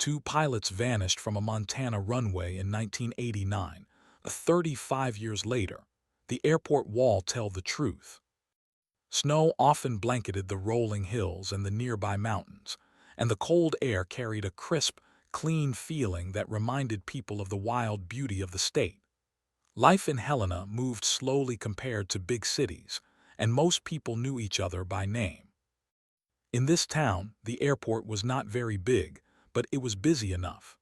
Two pilots vanished from a Montana runway in 1989. 35 years later, the airport wall tell the truth. Snow often blanketed the rolling hills and the nearby mountains, and the cold air carried a crisp, clean feeling that reminded people of the wild beauty of the state. Life in Helena moved slowly compared to big cities, and most people knew each other by name. In this town, the airport was not very big, but it was busy enough.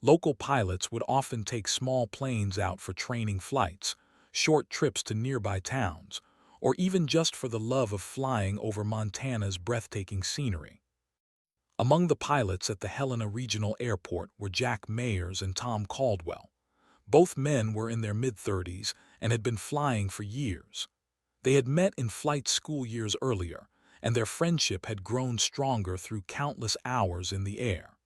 Local pilots would often take small planes out for training flights, short trips to nearby towns, or even just for the love of flying over Montana's breathtaking scenery. Among the pilots at the Helena Regional Airport were Jack Mayers and Tom Caldwell. Both men were in their mid-30s and had been flying for years. They had met in flight school years earlier, and their friendship had grown stronger through countless hours in the air.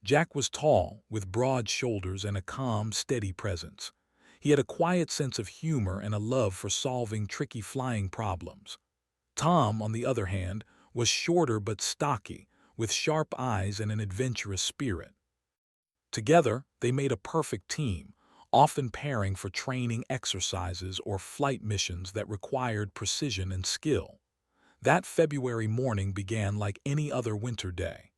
Jack was tall, with broad shoulders and a calm, steady presence. He had a quiet sense of humor and a love for solving tricky flying problems. Tom, on the other hand, was shorter but stocky, with sharp eyes and an adventurous spirit. Together, they made a perfect team, often pairing for training exercises or flight missions that required precision and skill. That February morning began like any other winter day.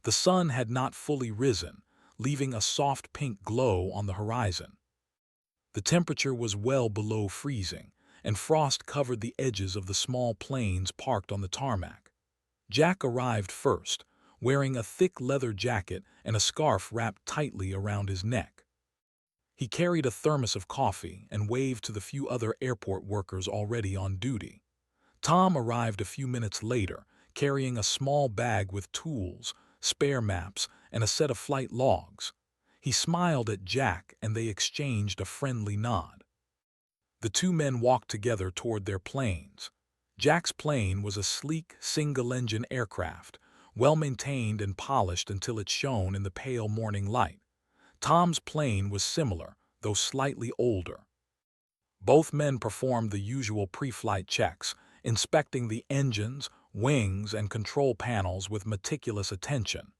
The sun had not fully risen, leaving a soft pink glow on the horizon. The temperature was well below freezing, and frost covered the edges of the small planes parked on the tarmac. Jack arrived first, wearing a thick leather jacket and a scarf wrapped tightly around his neck. He carried a thermos of coffee and waved to the few other airport workers already on duty. Tom arrived a few minutes later, carrying a small bag with tools, spare maps, and a set of flight logs. He smiled at Jack and they exchanged a friendly nod. The two men walked together toward their planes. Jack's plane was a sleek, single-engine aircraft, well-maintained and polished until it shone in the pale morning light. Tom's plane was similar, though slightly older. Both men performed the usual pre-flight checks, inspecting the engines, wings, and control panels with meticulous attention.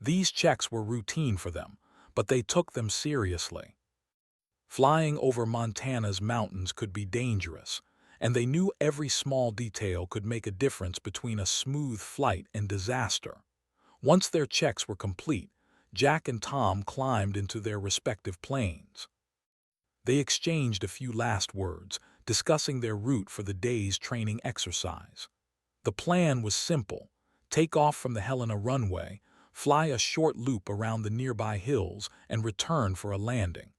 These checks were routine for them, but they took them seriously. Flying over Montana's mountains could be dangerous, and they knew every small detail could make a difference between a smooth flight and disaster. Once their checks were complete, Jack and Tom climbed into their respective planes. They exchanged a few last words, discussing their route for the day's training exercise. The plan was simple: take off from the Helena runway, fly a short loop around the nearby hills, and return for a landing.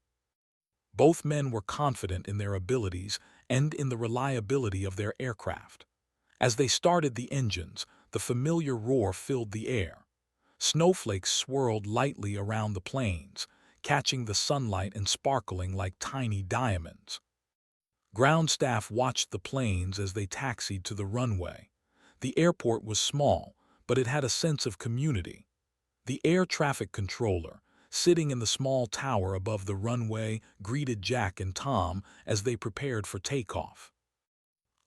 Both men were confident in their abilities and in the reliability of their aircraft. As they started the engines, the familiar roar filled the air. Snowflakes swirled lightly around the planes, catching the sunlight and sparkling like tiny diamonds. Ground staff watched the planes as they taxied to the runway. The airport was small, but it had a sense of community. The air traffic controller, sitting in the small tower above the runway, greeted Jack and Tom as they prepared for takeoff.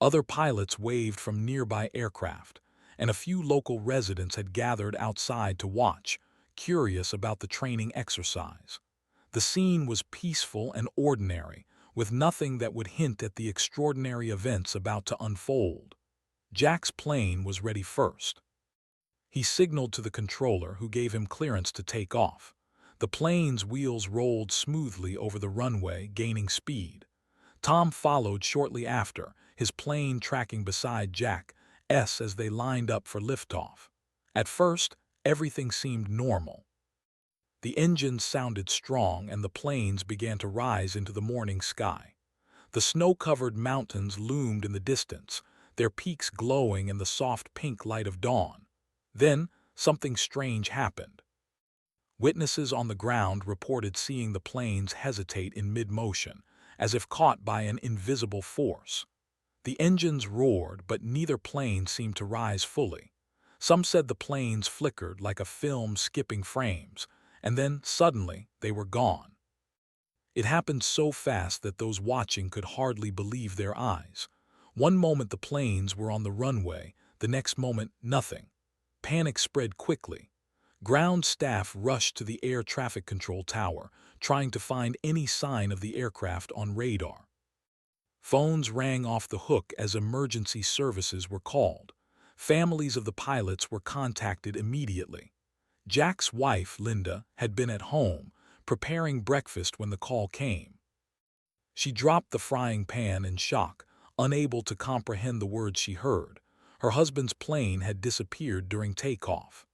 Other pilots waved from nearby aircraft, and a few local residents had gathered outside to watch, curious about the training exercise. The scene was peaceful and ordinary, with nothing that would hint at the extraordinary events about to unfold. Jack's plane was ready first. He signaled to the controller, who gave him clearance to take off. The plane's wheels rolled smoothly over the runway, gaining speed. Tom followed shortly after, his plane tracking beside Jack's as they lined up for liftoff. At first, everything seemed normal. The engines sounded strong and the planes began to rise into the morning sky. The snow-covered mountains loomed in the distance, their peaks glowing in the soft pink light of dawn. Then, something strange happened. Witnesses on the ground reported seeing the planes hesitate in mid-motion, as if caught by an invisible force. The engines roared, but neither plane seemed to rise fully. Some said the planes flickered like a film skipping frames, and then, suddenly, they were gone. It happened so fast that those watching could hardly believe their eyes. One moment the planes were on the runway, the next moment nothing. Panic spread quickly. Ground staff rushed to the air traffic control tower, trying to find any sign of the aircraft on radar. Phones rang off the hook as emergency services were called. Families of the pilots were contacted immediately. Jack's wife, Linda, had been at home, preparing breakfast when the call came. She dropped the frying pan in shock, unable to comprehend the words she heard. Her husband's plane had disappeared during takeoff.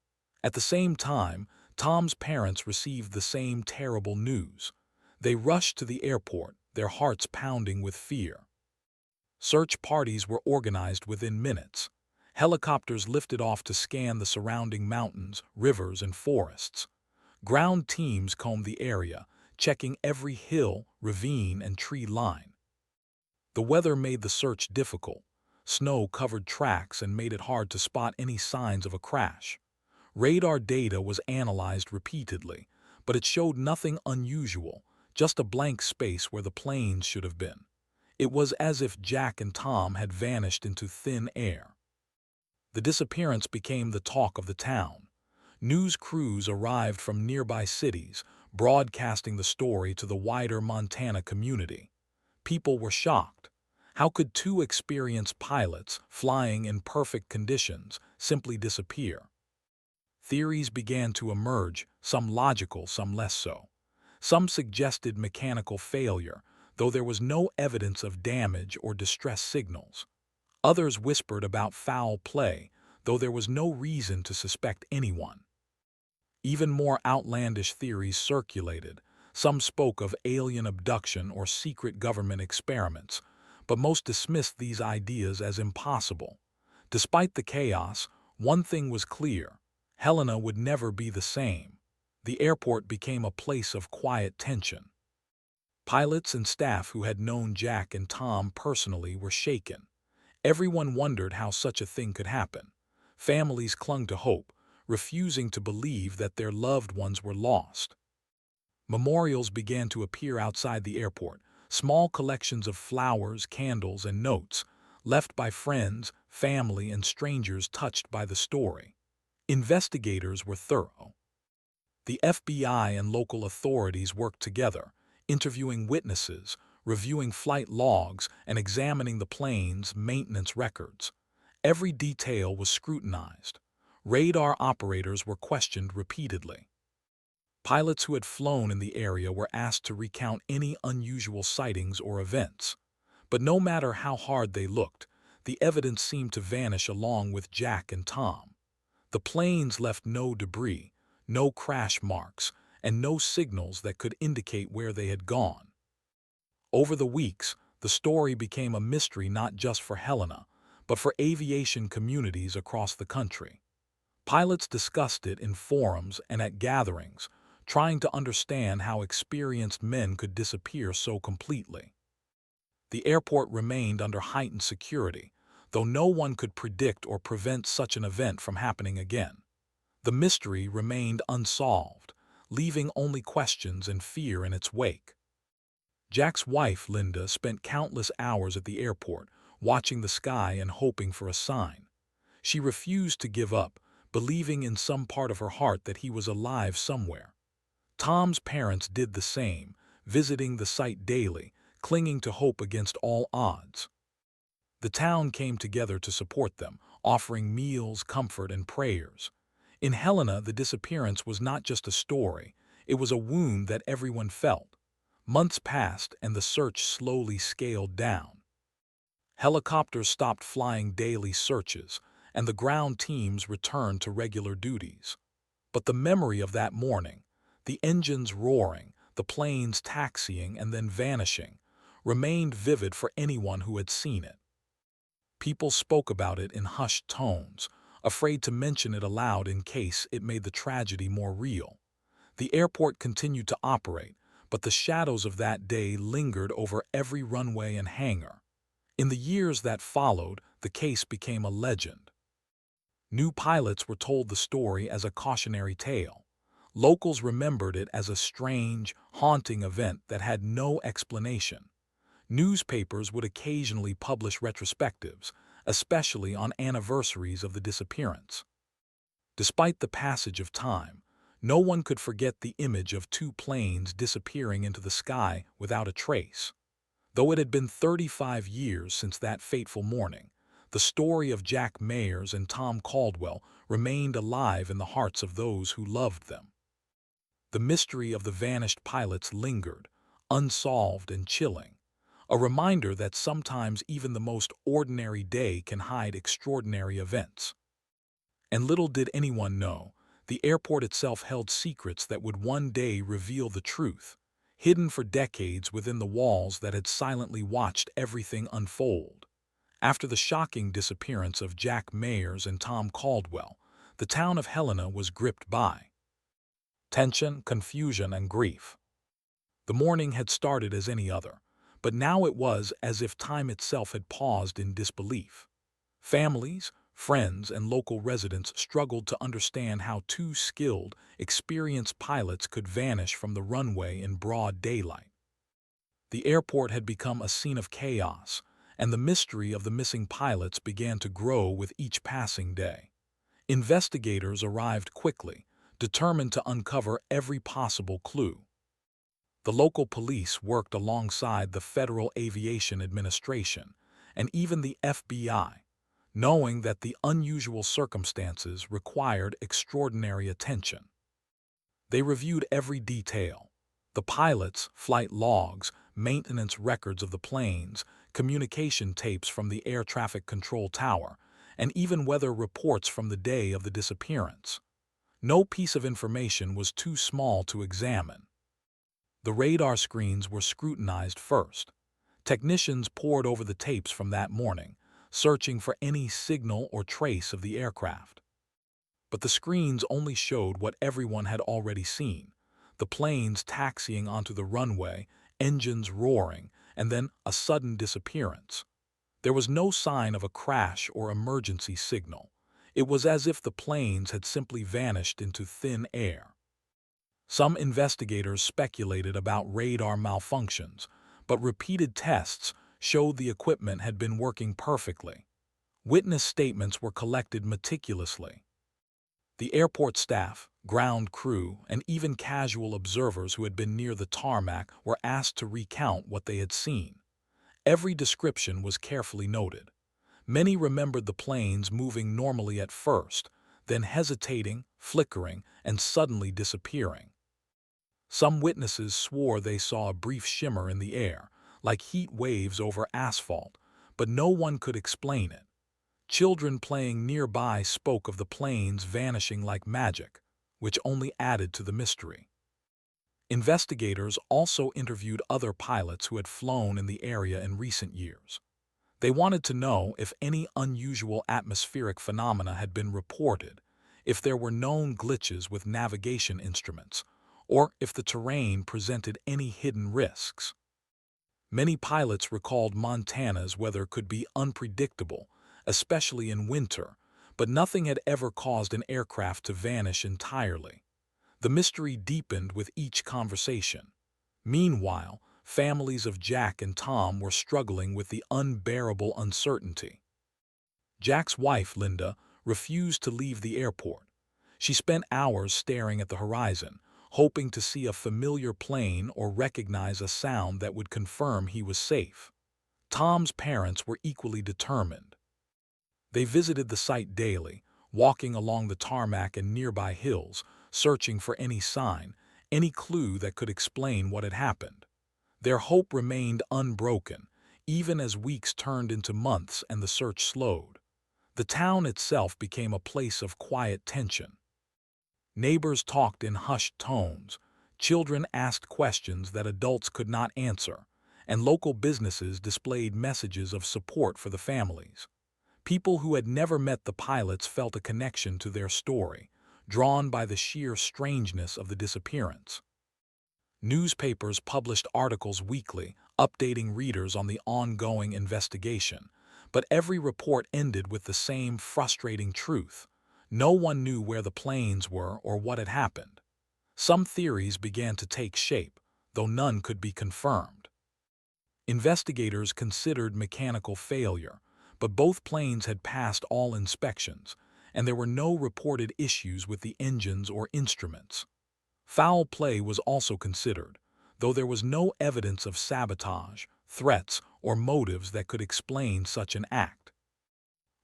At the same time, Tom's parents received the same terrible news. They rushed to the airport, their hearts pounding with fear. Search parties were organized within minutes. Helicopters lifted off to scan the surrounding mountains, rivers, and forests. Ground teams combed the area, checking every hill, ravine, and tree line. The weather made the search difficult. Snow covered tracks and made it hard to spot any signs of a crash. Radar data was analyzed repeatedly, but it showed nothing unusual, just a blank space where the planes should have been. It was as if Jack and Tom had vanished into thin air. The disappearance became the talk of the town. News crews arrived from nearby cities, broadcasting the story to the wider Montana community. People were shocked. How could two experienced pilots, flying in perfect conditions, simply disappear? Theories began to emerge, some logical, some less so. Some suggested mechanical failure, though there was no evidence of damage or distress signals. Others whispered about foul play, though there was no reason to suspect anyone. Even more outlandish theories circulated. Some spoke of alien abduction or secret government experiments, but most dismissed these ideas as impossible. Despite the chaos, one thing was clear: Helena would never be the same. The airport became a place of quiet tension. Pilots and staff who had known Jack and Tom personally were shaken. Everyone wondered how such a thing could happen. Families clung to hope, refusing to believe that their loved ones were lost. Memorials began to appear outside the airport, small collections of flowers, candles, and notes, left by friends, family, and strangers touched by the story. Investigators were thorough. The FBI and local authorities worked together, interviewing witnesses, reviewing flight logs, and examining the plane's maintenance records. Every detail was scrutinized. Radar operators were questioned repeatedly. Pilots who had flown in the area were asked to recount any unusual sightings or events. But no matter how hard they looked, the evidence seemed to vanish along with Jack and Tom. The planes left no debris, no crash marks, and no signals that could indicate where they had gone. Over the weeks, the story became a mystery not just for Helena, but for aviation communities across the country. Pilots discussed it in forums and at gatherings, trying to understand how experienced men could disappear so completely. The airport remained under heightened security, though no one could predict or prevent such an event from happening again. The mystery remained unsolved, leaving only questions and fear in its wake. Jack's wife, Linda, spent countless hours at the airport, watching the sky and hoping for a sign. She refused to give up, believing in some part of her heart that he was alive somewhere. Tom's parents did the same, visiting the site daily, clinging to hope against all odds. The town came together to support them, offering meals, comfort, and prayers. In Helena, the disappearance was not just a story, it was a wound that everyone felt. Months passed and the search slowly scaled down. Helicopters stopped flying daily searches, and the ground teams returned to regular duties. But the memory of that morning, the engines roaring, the planes taxiing and then vanishing, remained vivid for anyone who had seen it. People spoke about it in hushed tones, afraid to mention it aloud in case it made the tragedy more real. The airport continued to operate, but the shadows of that day lingered over every runway and hangar. In the years that followed, the case became a legend. New pilots were told the story as a cautionary tale. Locals remembered it as a strange, haunting event that had no explanation. Newspapers would occasionally publish retrospectives, especially on anniversaries of the disappearance. Despite the passage of time, no one could forget the image of two planes disappearing into the sky without a trace. Though it had been 35 years since that fateful morning, the story of Jack Mayers and Tom Caldwell remained alive in the hearts of those who loved them. The mystery of the vanished pilots lingered, unsolved and chilling, a reminder that sometimes even the most ordinary day can hide extraordinary events. And little did anyone know, the airport itself held secrets that would one day reveal the truth, hidden for decades within the walls that had silently watched everything unfold. After the shocking disappearance of Jack Mayers and Tom Caldwell, the town of Helena was gripped by tension, confusion, and grief. The morning had started as any other, but now it was as if time itself had paused in disbelief. Families, friends, and local residents struggled to understand how two skilled, experienced pilots could vanish from the runway in broad daylight. The airport had become a scene of chaos, and the mystery of the missing pilots began to grow with each passing day. Investigators arrived quickly, determined to uncover every possible clue. The local police worked alongside the Federal Aviation Administration and even the FBI, knowing that the unusual circumstances required extraordinary attention. They reviewed every detail: the pilots, flight logs, maintenance records of the planes, communication tapes from the air traffic control tower, and even weather reports from the day of the disappearance. No piece of information was too small to examine. The radar screens were scrutinized first. Technicians pored over the tapes from that morning, searching for any signal or trace of the aircraft. But the screens only showed what everyone had already seen: the planes taxiing onto the runway, engines roaring, and then a sudden disappearance. There was no sign of a crash or emergency signal. It was as if the planes had simply vanished into thin air. Some investigators speculated about radar malfunctions, but repeated tests showed the equipment had been working perfectly. Witness statements were collected meticulously. The airport staff, ground crew, and even casual observers who had been near the tarmac were asked to recount what they had seen. Every description was carefully noted. Many remembered the planes moving normally at first, then hesitating, flickering, and suddenly disappearing. Some witnesses swore they saw a brief shimmer in the air, like heat waves over asphalt, but no one could explain it. Children playing nearby spoke of the planes vanishing like magic, which only added to the mystery. Investigators also interviewed other pilots who had flown in the area in recent years. They wanted to know if any unusual atmospheric phenomena had been reported, if there were known glitches with navigation instruments, or if the terrain presented any hidden risks. Many pilots recalled Montana's weather could be unpredictable, especially in winter, but nothing had ever caused an aircraft to vanish entirely. The mystery deepened with each conversation. Meanwhile, families of Jack and Tom were struggling with the unbearable uncertainty. Jack's wife, Linda, refused to leave the airport. She spent hours staring at the horizon, hoping to see a familiar plane or recognize a sound that would confirm he was safe. Tom's parents were equally determined. They visited the site daily, walking along the tarmac and nearby hills, searching for any sign, any clue that could explain what had happened. Their hope remained unbroken, even as weeks turned into months and the search slowed. The town itself became a place of quiet tension. Neighbors talked in hushed tones, children asked questions that adults could not answer, and local businesses displayed messages of support for the families. People who had never met the pilots felt a connection to their story, drawn by the sheer strangeness of the disappearance. Newspapers published articles weekly, updating readers on the ongoing investigation, but every report ended with the same frustrating truth: no one knew where the planes were or what had happened. Some theories began to take shape, though none could be confirmed. Investigators considered mechanical failure, but both planes had passed all inspections, and there were no reported issues with the engines or instruments. Foul play was also considered, though there was no evidence of sabotage, threats, or motives that could explain such an act.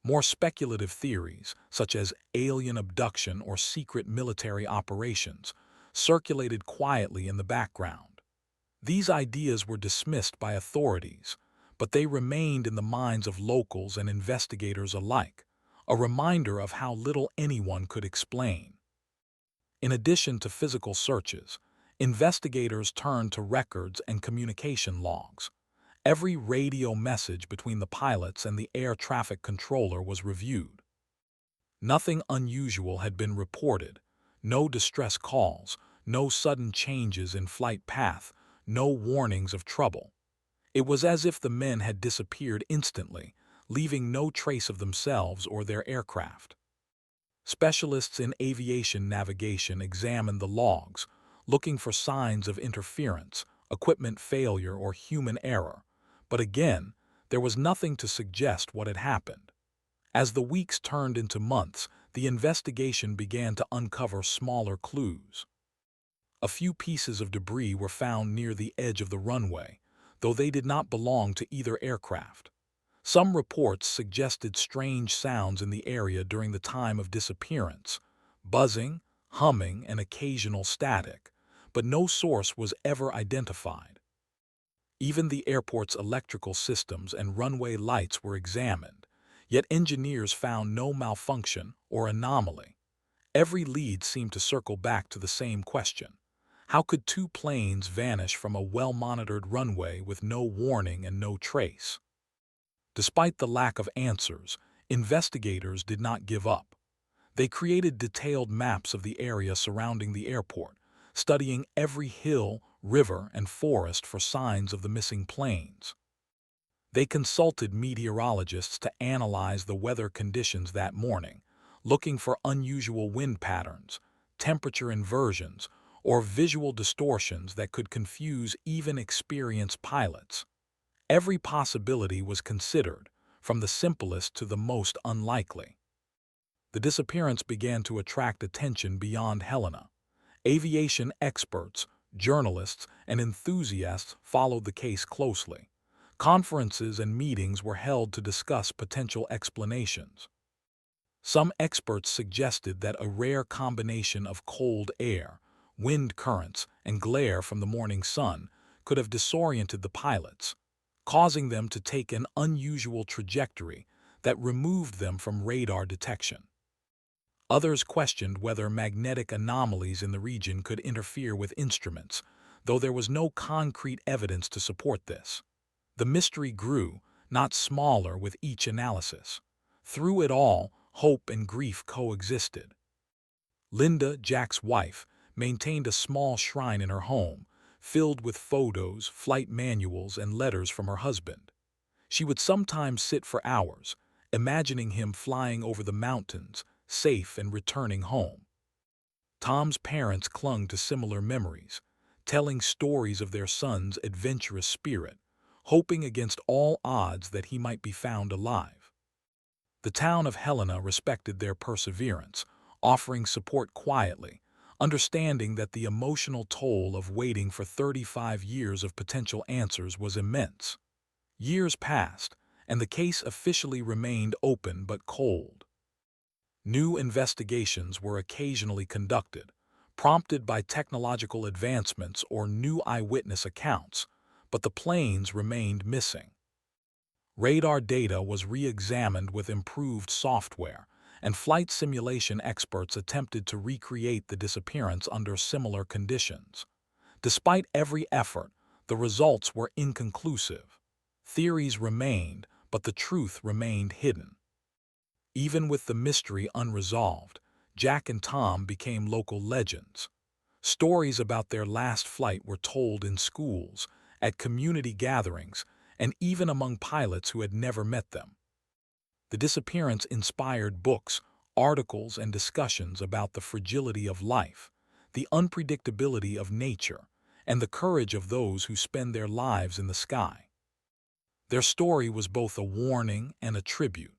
More speculative theories, such as alien abduction or secret military operations, circulated quietly in the background. These ideas were dismissed by authorities, but they remained in the minds of locals and investigators alike, a reminder of how little anyone could explain. In addition to physical searches, investigators turned to records and communication logs. Every radio message between the pilots and the air traffic controller was reviewed. Nothing unusual had been reported, no distress calls, no sudden changes in flight path, no warnings of trouble. It was as if the men had disappeared instantly, leaving no trace of themselves or their aircraft. Specialists in aviation navigation examined the logs, looking for signs of interference, equipment failure, or human error. But again, there was nothing to suggest what had happened. As the weeks turned into months, the investigation began to uncover smaller clues. A few pieces of debris were found near the edge of the runway, though they did not belong to either aircraft. Some reports suggested strange sounds in the area during the time of disappearance, buzzing, humming, and occasional static, but no source was ever identified. Even the airport's electrical systems and runway lights were examined, yet engineers found no malfunction or anomaly. Every lead seemed to circle back to the same question: how could two planes vanish from a well-monitored runway with no warning and no trace? Despite the lack of answers, investigators did not give up. They created detailed maps of the area surrounding the airport, studying every hill, river, and forest for signs of the missing planes. They consulted meteorologists to analyze the weather conditions that morning, looking for unusual wind patterns, temperature inversions, or visual distortions that could confuse even experienced pilots. Every possibility was considered, from the simplest to the most unlikely. The disappearance began to attract attention beyond Helena. Aviation experts, journalists, and enthusiasts followed the case closely. Conferences and meetings were held to discuss potential explanations. Some experts suggested that a rare combination of cold air, wind currents, and glare from the morning sun could have disoriented the pilots, causing them to take an unusual trajectory that removed them from radar detection. Others questioned whether magnetic anomalies in the region could interfere with instruments, though there was no concrete evidence to support this. The mystery grew, not smaller, with each analysis. Through it all, hope and grief coexisted. Linda, Jack's wife, maintained a small shrine in her home, filled with photos, flight manuals, and letters from her husband. She would sometimes sit for hours, imagining him flying over the mountains, safe and returning home. Tom's parents clung to similar memories, telling stories of their son's adventurous spirit, hoping against all odds that he might be found alive. The town of Helena respected their perseverance, offering support quietly, understanding that the emotional toll of waiting for 35 years of potential answers was immense. Years passed, and the case officially remained open but cold. New investigations were occasionally conducted, prompted by technological advancements or new eyewitness accounts, but the planes remained missing. Radar data was re-examined with improved software, and flight simulation experts attempted to recreate the disappearance under similar conditions. Despite every effort, the results were inconclusive. Theories remained, but the truth remained hidden. Even with the mystery unresolved, Jack and Tom became local legends. Stories about their last flight were told in schools, at community gatherings, and even among pilots who had never met them. The disappearance inspired books, articles, and discussions about the fragility of life, the unpredictability of nature, and the courage of those who spend their lives in the sky. Their story was both a warning and a tribute,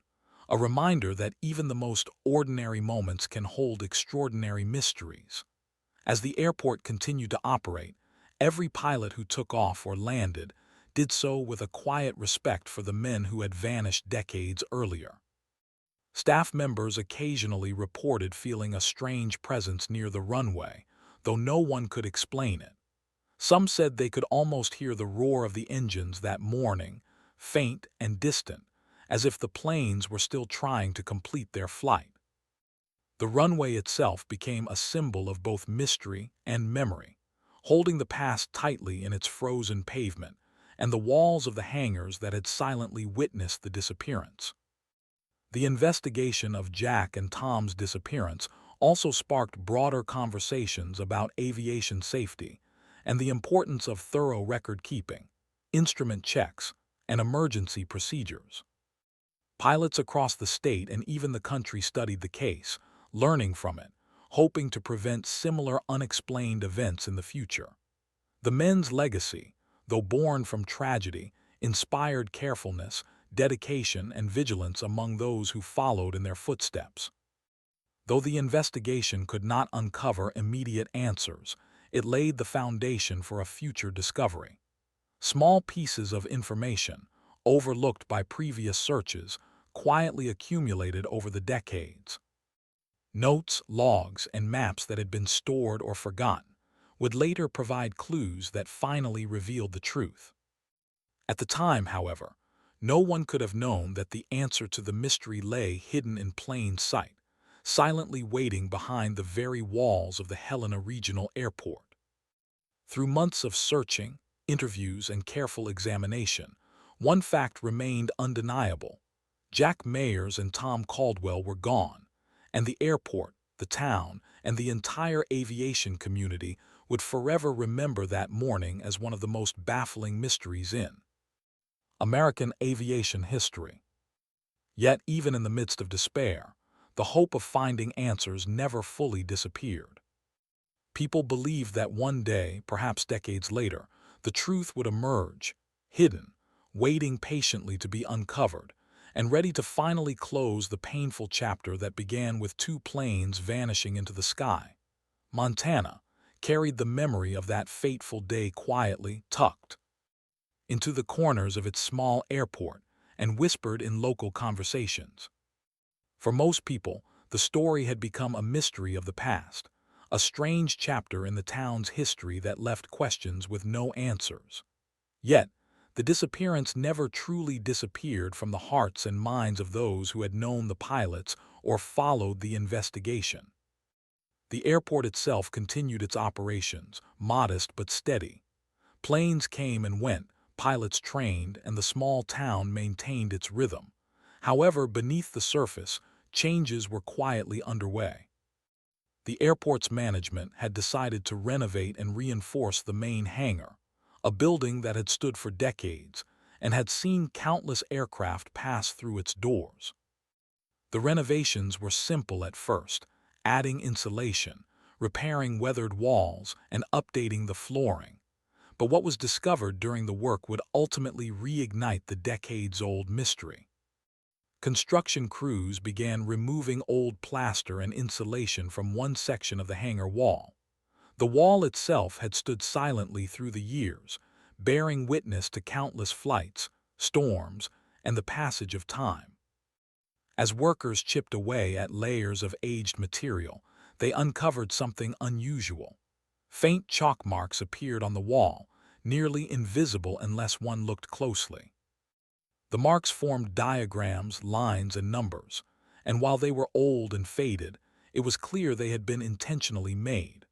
a reminder that even the most ordinary moments can hold extraordinary mysteries. As the airport continued to operate, every pilot who took off or landed did so with a quiet respect for the men who had vanished decades earlier. Staff members occasionally reported feeling a strange presence near the runway, though no one could explain it. Some said they could almost hear the roar of the engines that morning, faint and distant, as if the planes were still trying to complete their flight. The runway itself became a symbol of both mystery and memory, holding the past tightly in its frozen pavement and the walls of the hangars that had silently witnessed the disappearance. The investigation of Jack and Tom's disappearance also sparked broader conversations about aviation safety and the importance of thorough record-keeping, instrument checks, and emergency procedures. Pilots across the state and even the country studied the case, learning from it, hoping to prevent similar unexplained events in the future. The men's legacy, though born from tragedy, inspired carefulness, dedication, and vigilance among those who followed in their footsteps. Though the investigation could not uncover immediate answers, it laid the foundation for a future discovery. Small pieces of information, overlooked by previous searches, quietly accumulated over the decades. Notes, logs, and maps that had been stored or forgotten would later provide clues that finally revealed the truth. At the time, however, no one could have known that the answer to the mystery lay hidden in plain sight, silently waiting behind the very walls of the Helena Regional Airport. Through months of searching, interviews, and careful examination, one fact remained undeniable. Jack Mayers and Tom Caldwell were gone, and the airport, the town, and the entire aviation community would forever remember that morning as one of the most baffling mysteries in American aviation history. Yet, even in the midst of despair, the hope of finding answers never fully disappeared. People believed that one day, perhaps decades later, the truth would emerge, hidden, waiting patiently to be uncovered, and ready to finally close the painful chapter that began with two planes vanishing into the sky. Montana carried the memory of that fateful day quietly tucked into the corners of its small airport and whispered in local conversations. For most people, the story had become a mystery of the past, a strange chapter in the town's history that left questions with no answers. Yet, the disappearance never truly disappeared from the hearts and minds of those who had known the pilots or followed the investigation. The airport itself continued its operations, modest but steady. Planes came and went, pilots trained, and the small town maintained its rhythm. However, beneath the surface, changes were quietly underway. The airport's management had decided to renovate and reinforce the main hangar, a building that had stood for decades and had seen countless aircraft pass through its doors. The renovations were simple at first, adding insulation, repairing weathered walls, and updating the flooring. But what was discovered during the work would ultimately reignite the decades-old mystery. Construction crews began removing old plaster and insulation from one section of the hangar wall. The wall itself had stood silently through the years, bearing witness to countless flights, storms, and the passage of time. As workers chipped away at layers of aged material, they uncovered something unusual. Faint chalk marks appeared on the wall, nearly invisible unless one looked closely. The marks formed diagrams, lines, and numbers, and while they were old and faded, it was clear they had been intentionally made.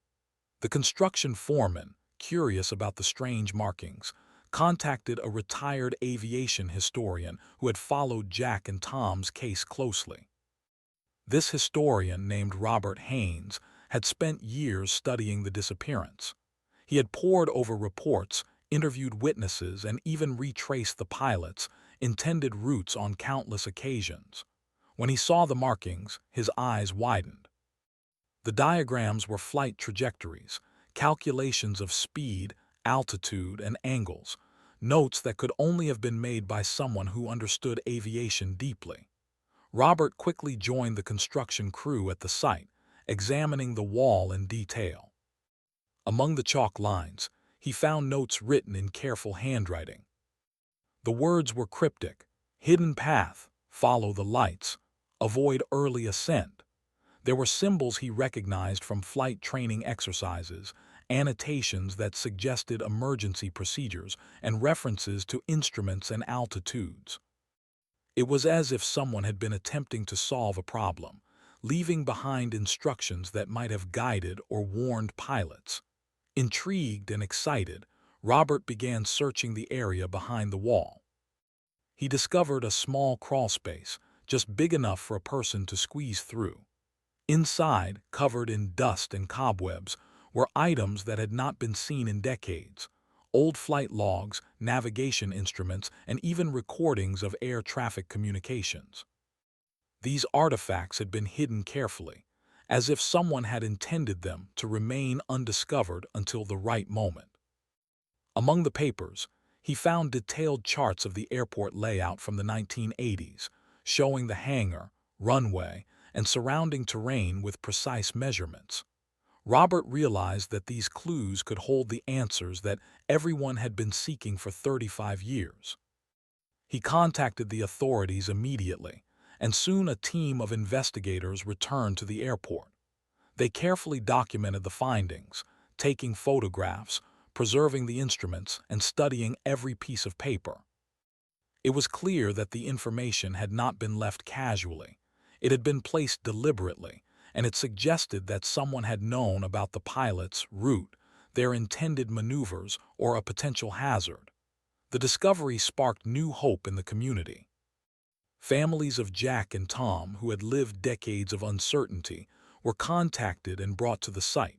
The construction foreman, curious about the strange markings, contacted a retired aviation historian who had followed Jack and Tom's case closely. This historian, named Robert Haynes, had spent years studying the disappearance. He had pored over reports, interviewed witnesses, and even retraced the pilots' intended routes on countless occasions. When he saw the markings, his eyes widened. The diagrams were flight trajectories, calculations of speed, altitude, and angles, notes that could only have been made by someone who understood aviation deeply. Robert quickly joined the construction crew at the site, examining the wall in detail. Among the chalk lines, he found notes written in careful handwriting. The words were cryptic: hidden path, follow the lights, avoid early ascent. There were symbols he recognized from flight training exercises, annotations that suggested emergency procedures, and references to instruments and altitudes. It was as if someone had been attempting to solve a problem, leaving behind instructions that might have guided or warned pilots. Intrigued and excited, Robert began searching the area behind the wall. He discovered a small crawlspace, just big enough for a person to squeeze through. Inside, covered in dust and cobwebs, were items that had not been seen in decades: old flight logs, navigation instruments, and even recordings of air traffic communications. These artifacts had been hidden carefully, as if someone had intended them to remain undiscovered until the right moment. Among the papers, he found detailed charts of the airport layout from the 1980s, showing the hangar, runway, and surrounding terrain with precise measurements. Robert realized that these clues could hold the answers that everyone had been seeking for 35 years. He contacted the authorities immediately, and soon a team of investigators returned to the airport. They carefully documented the findings, taking photographs, preserving the instruments, and studying every piece of paper. It was clear that the information had not been left casually. It had been placed deliberately, and it suggested that someone had known about the pilot's route, their intended maneuvers, or a potential hazard. The discovery sparked new hope in the community. Families of Jack and Tom, who had lived decades of uncertainty, were contacted and brought to the site.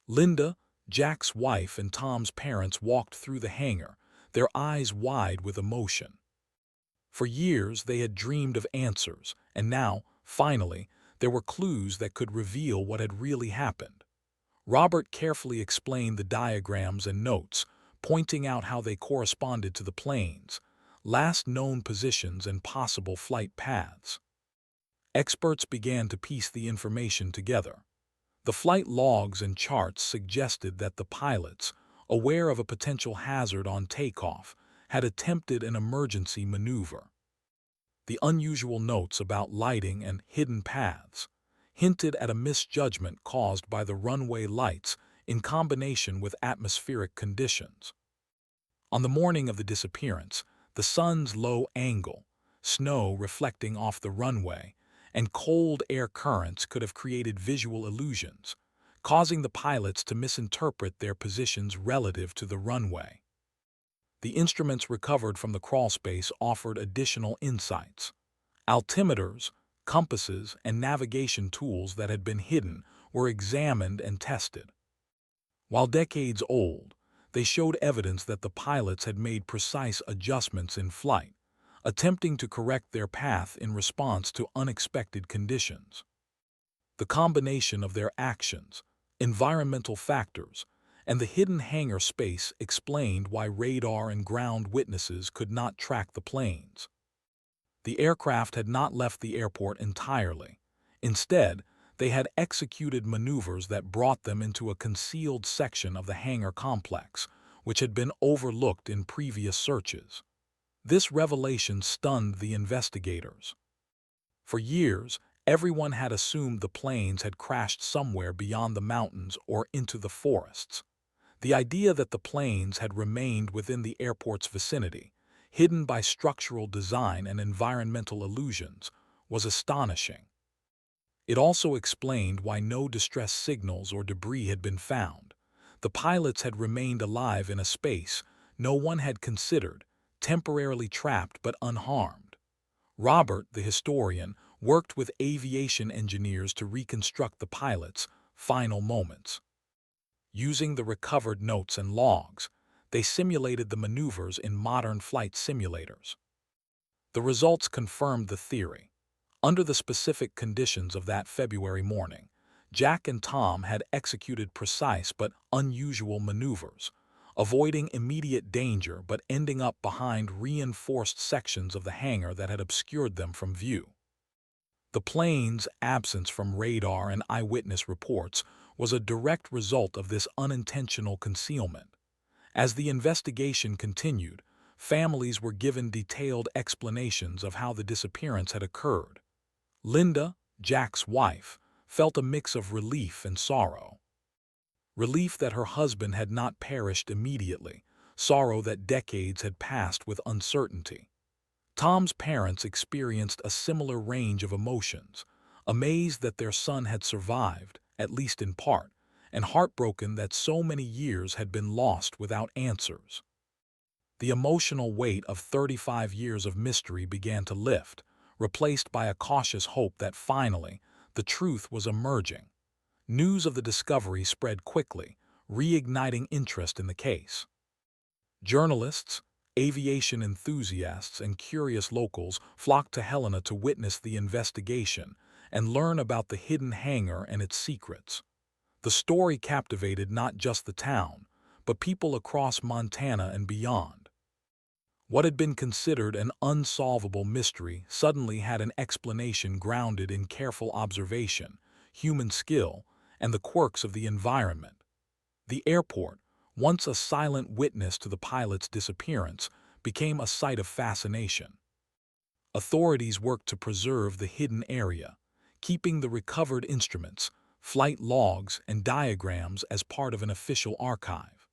Linda, Jack's wife, and Tom's parents walked through the hangar, their eyes wide with emotion. For years they had dreamed of answers, and now, finally, there were clues that could reveal what had really happened. Robert carefully explained the diagrams and notes, pointing out how they corresponded to the planes, last known positions, and possible flight paths. Experts began to piece the information together. The flight logs and charts suggested that the pilots, aware of a potential hazard on takeoff, had attempted an emergency maneuver. The unusual notes about lighting and hidden paths hinted at a misjudgment caused by the runway lights in combination with atmospheric conditions. On the morning of the disappearance, the sun's low angle, snow reflecting off the runway, and cold air currents could have created visual illusions, causing the pilots to misinterpret their positions relative to the runway. The instruments recovered from the crawlspace offered additional insights. Altimeters, compasses, and navigation tools that had been hidden were examined and tested. While decades old, they showed evidence that the pilots had made precise adjustments in flight, attempting to correct their path in response to unexpected conditions. The combination of their actions, environmental factors, and the hidden hangar space explained why radar and ground witnesses could not track the planes. The aircraft had not left the airport entirely. Instead, they had executed maneuvers that brought them into a concealed section of the hangar complex, which had been overlooked in previous searches. This revelation stunned the investigators. For years, everyone had assumed the planes had crashed somewhere beyond the mountains or into the forests. The idea that the planes had remained within the airport's vicinity, hidden by structural design and environmental illusions, was astonishing. It also explained why no distress signals or debris had been found. The pilots had remained alive in a space no one had considered, temporarily trapped but unharmed. Robert, the historian, worked with aviation engineers to reconstruct the pilots' final moments. Using the recovered notes and logs, they simulated the maneuvers in modern flight simulators. The results confirmed the theory. Under the specific conditions of that February morning, Jack and Tom had executed precise but unusual maneuvers, avoiding immediate danger but ending up behind reinforced sections of the hangar that had obscured them from view. The plane's absence from radar and eyewitness reports was a direct result of this unintentional concealment. As the investigation continued, families were given detailed explanations of how the disappearance had occurred. Linda, Jack's wife, felt a mix of relief and sorrow. Relief that her husband had not perished immediately, sorrow that decades had passed with uncertainty. Tom's parents experienced a similar range of emotions, amazed that their son had survived, at least in part, and heartbroken that so many years had been lost without answers. The emotional weight of 35 years of mystery began to lift, replaced by a cautious hope that finally, the truth was emerging. News of the discovery spread quickly, reigniting interest in the case. Journalists, aviation enthusiasts, and curious locals flocked to Helena to witness the investigation and learn about the hidden hangar and its secrets. The story captivated not just the town, but people across Montana and beyond. What had been considered an unsolvable mystery suddenly had an explanation grounded in careful observation, human skill, and the quirks of the environment. The airport, once a silent witness to the pilot's disappearance, became a site of fascination. Authorities worked to preserve the hidden area, keeping the recovered instruments, flight logs, and diagrams as part of an official archive.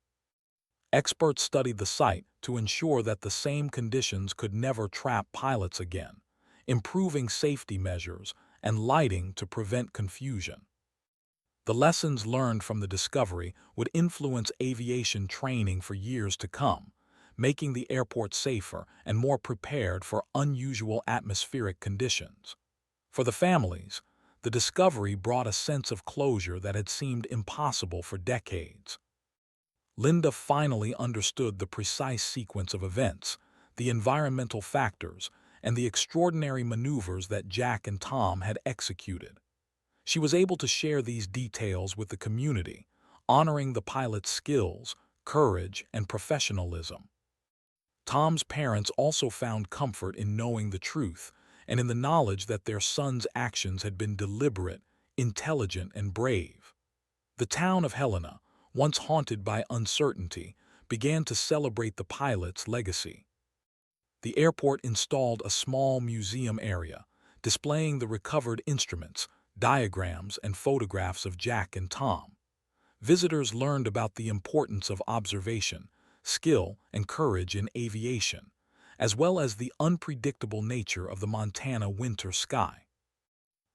Experts studied the site to ensure that the same conditions could never trap pilots again, improving safety measures and lighting to prevent confusion. The lessons learned from the discovery would influence aviation training for years to come, making the airport safer and more prepared for unusual atmospheric conditions. For the families, the discovery brought a sense of closure that had seemed impossible for decades. Linda finally understood the precise sequence of events, the environmental factors, and the extraordinary maneuvers that Jack and Tom had executed. She was able to share these details with the community, honoring the pilot's skills, courage, and professionalism. Tom's parents also found comfort in knowing the truth and in the knowledge that their son's actions had been deliberate, intelligent, and brave. The town of Helena, once haunted by uncertainty, began to celebrate the pilot's legacy. The airport installed a small museum area, displaying the recovered instruments, diagrams, and photographs of Jack and Tom. Visitors learned about the importance of observation, skill, and courage in aviation, as well as the unpredictable nature of the Montana winter sky.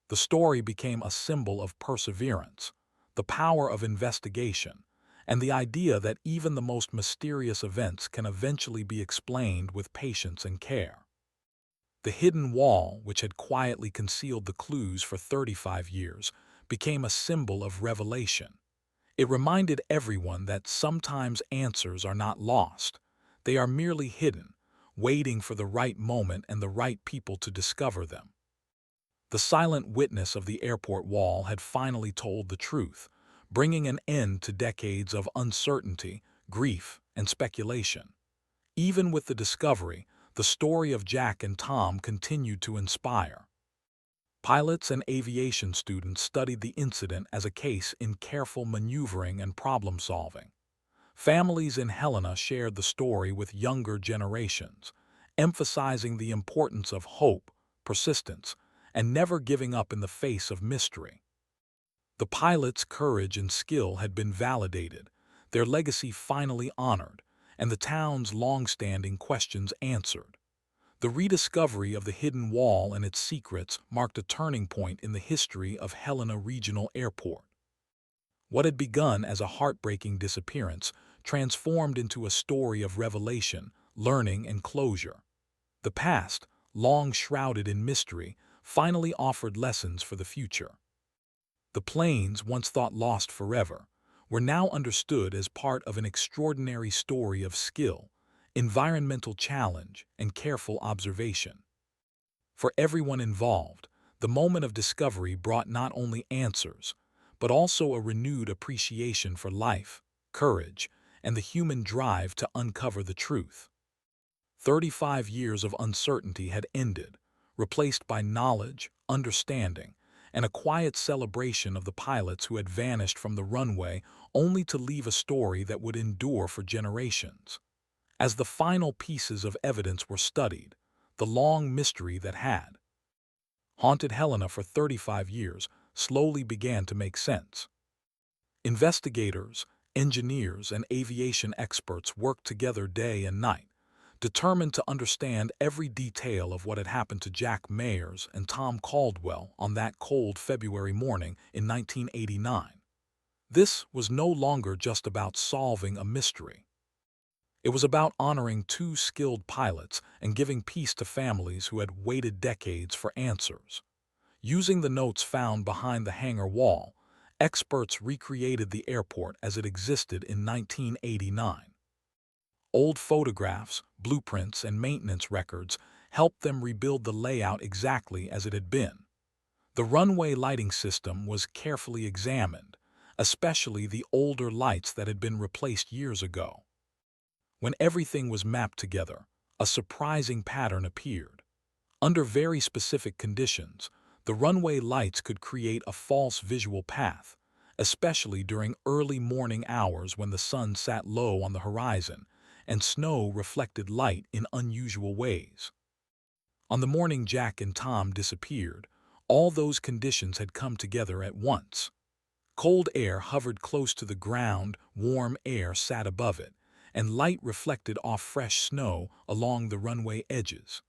The story became a symbol of perseverance, the power of investigation, and the idea that even the most mysterious events can eventually be explained with patience and care. The hidden wall, which had quietly concealed the clues for 35 years, became a symbol of revelation. It reminded everyone that sometimes answers are not lost. They are merely hidden, waiting for the right moment and the right people to discover them. The silent witness of the airport wall had finally told the truth, bringing an end to decades of uncertainty, grief, and speculation. Even with the discovery, the story of Jack and Tom continued to inspire. Pilots and aviation students studied the incident as a case in careful maneuvering and problem-solving. Families in Helena shared the story with younger generations, emphasizing the importance of hope, persistence, and never giving up in the face of mystery. The pilot's courage and skill had been validated, their legacy finally honored, and the town's long-standing questions answered. The rediscovery of the hidden wall and its secrets marked a turning point in the history of Helena Regional Airport. What had begun as a heartbreaking disappearance transformed into a story of revelation, learning, and closure. The past, long shrouded in mystery, finally offered lessons for the future. The planes, once thought lost forever, were now understood as part of an extraordinary story of skill, environmental challenge, and careful observation. For everyone involved, the moment of discovery brought not only answers, but also a renewed appreciation for life, courage, and the human drive to uncover the truth. 35 years of uncertainty had ended, replaced by knowledge, understanding, and a quiet celebration of the pilots who had vanished from the runway only to leave a story that would endure for generations. As the final pieces of evidence were studied, the long mystery that had haunted Helena for 35 years slowly began to make sense. Investigators, engineers, and aviation experts worked together day and night, determined to understand every detail of what had happened to Jack Mayers and Tom Caldwell on that cold February morning in 1989. This was no longer just about solving a mystery. It was about honoring two skilled pilots and giving peace to families who had waited decades for answers. Using the notes found behind the hangar wall, experts recreated the airport as it existed in 1989. Old photographs, blueprints, and maintenance records helped them rebuild the layout exactly as it had been. The runway lighting system was carefully examined, especially the older lights that had been replaced years ago. When everything was mapped together, a surprising pattern appeared. Under very specific conditions, the runway lights could create a false visual path, especially during early morning hours when the sun sat low on the horizon and snow reflected light in unusual ways. On the morning Jack and Tom disappeared, all those conditions had come together at once. Cold air hovered close to the ground, warm air sat above it, and light reflected off fresh snow along the runway edges.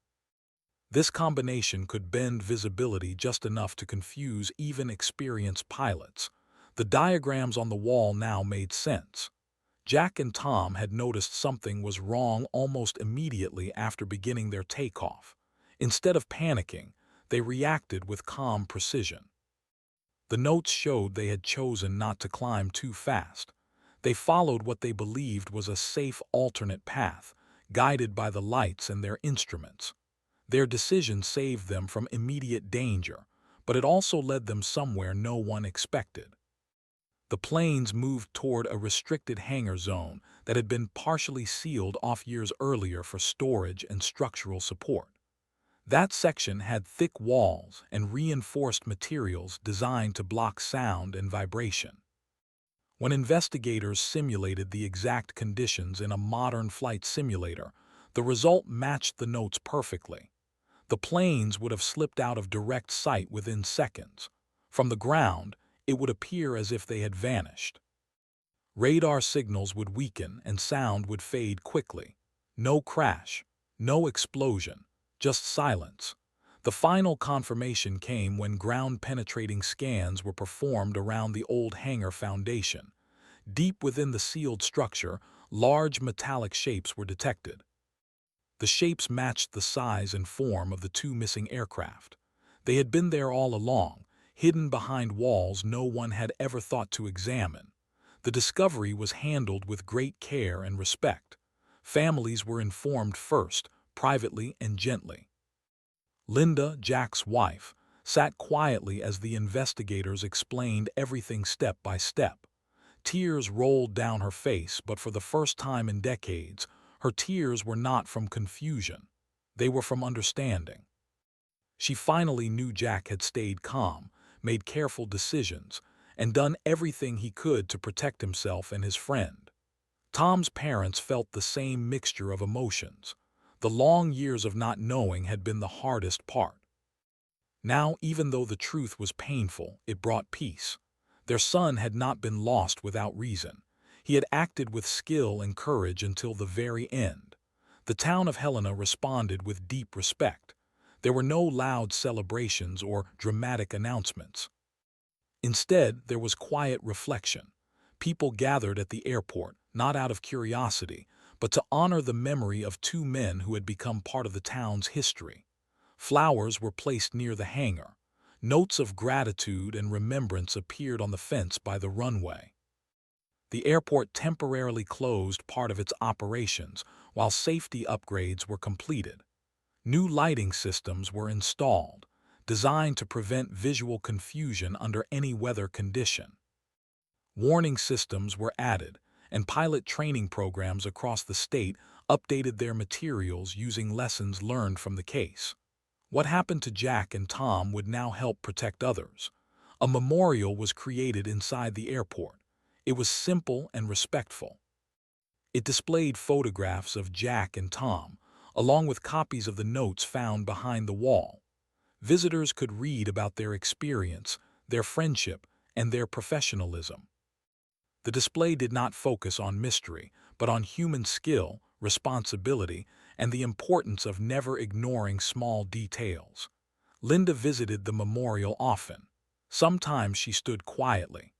This combination could bend visibility just enough to confuse even experienced pilots. The diagrams on the wall now made sense. Jack and Tom had noticed something was wrong almost immediately after beginning their takeoff. Instead of panicking, they reacted with calm precision. The notes showed they had chosen not to climb too fast. They followed what they believed was a safe alternate path, guided by the lights and their instruments. Their decision saved them from immediate danger, but it also led them somewhere no one expected. The planes moved toward a restricted hangar zone that had been partially sealed off years earlier for storage and structural support. That section had thick walls and reinforced materials designed to block sound and vibration. When investigators simulated the exact conditions in a modern flight simulator, the result matched the notes perfectly. The planes would have slipped out of direct sight within seconds. From the ground, it would appear as if they had vanished. Radar signals would weaken and sound would fade quickly. No crash, no explosion, just silence. The final confirmation came when ground-penetrating scans were performed around the old hangar foundation. Deep within the sealed structure, large metallic shapes were detected. The shapes matched the size and form of the two missing aircraft. They had been there all along, hidden behind walls no one had ever thought to examine. The discovery was handled with great care and respect. Families were informed first, privately and gently. Linda, Jack's wife, sat quietly as the investigators explained everything step by step. Tears rolled down her face, but for the first time in decades, her tears were not from confusion. They were from understanding. She finally knew Jack had stayed calm, made careful decisions, and done everything he could to protect himself and his friend. Tom's parents felt the same mixture of emotions. The long years of not knowing had been the hardest part. Now, even though the truth was painful, it brought peace. Their son had not been lost without reason. He had acted with skill and courage until the very end. The town of Helena responded with deep respect. There were no loud celebrations or dramatic announcements. Instead, there was quiet reflection. People gathered at the airport, not out of curiosity, but to honor the memory of two men who had become part of the town's history. Flowers were placed near the hangar. Notes of gratitude and remembrance appeared on the fence by the runway. The airport temporarily closed part of its operations while safety upgrades were completed. New lighting systems were installed, designed to prevent visual confusion under any weather condition. Warning systems were added, and pilot training programs across the state updated their materials using lessons learned from the case. What happened to Jack and Tom would now help protect others. A memorial was created inside the airport. It was simple and respectful. It displayed photographs of Jack and Tom, along with copies of the notes found behind the wall. Visitors could read about their experience, their friendship, and their professionalism. The display did not focus on mystery, but on human skill, responsibility, and the importance of never ignoring small details. Linda visited the memorial often. Sometimes she stood quietly.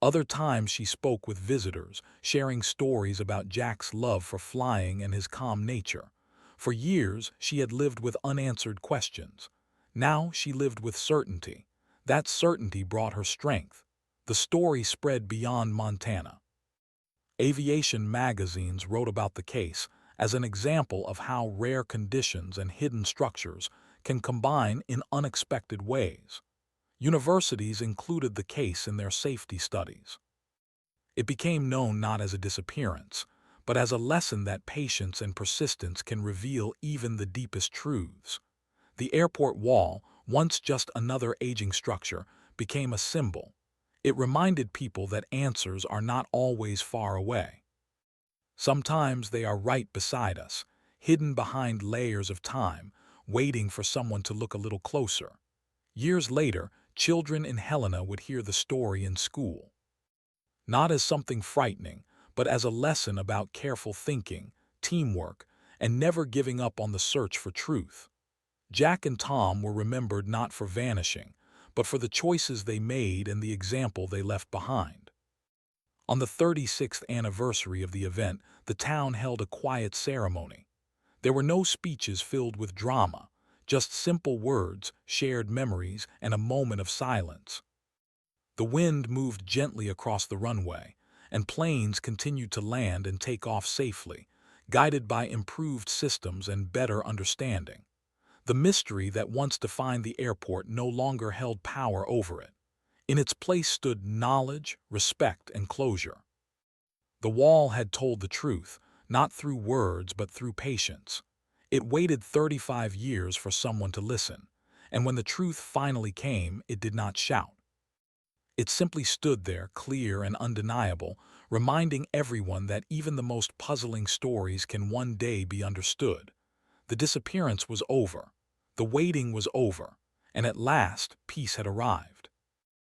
Other times she spoke with visitors, sharing stories about Jack's love for flying and his calm nature. For years, she had lived with unanswered questions. Now she lived with certainty. That certainty brought her strength. The story spread beyond Montana. Aviation magazines wrote about the case as an example of how rare conditions and hidden structures can combine in unexpected ways. Universities included the case in their safety studies. It became known not as a disappearance, but as a lesson that patience and persistence can reveal even the deepest truths. The airport wall, once just another aging structure, became a symbol. It reminded people that answers are not always far away. Sometimes they are right beside us, hidden behind layers of time, waiting for someone to look a little closer. Years later, children in Helena would hear the story in school. Not as something frightening, but as a lesson about careful thinking, teamwork, and never giving up on the search for truth. Jack and Tom were remembered not for vanishing, but for the choices they made and the example they left behind. On the 36th anniversary of the event, the town held a quiet ceremony. There were no speeches filled with drama, just simple words, shared memories, and a moment of silence. The wind moved gently across the runway, and planes continued to land and take off safely, guided by improved systems and better understanding. The mystery that once defined the airport no longer held power over it. In its place stood knowledge, respect, and closure. The wall had told the truth, not through words but through patience. It waited 35 years for someone to listen, and when the truth finally came, it did not shout. It simply stood there, clear and undeniable, reminding everyone that even the most puzzling stories can one day be understood. The disappearance was over. The waiting was over, and at last, peace had arrived.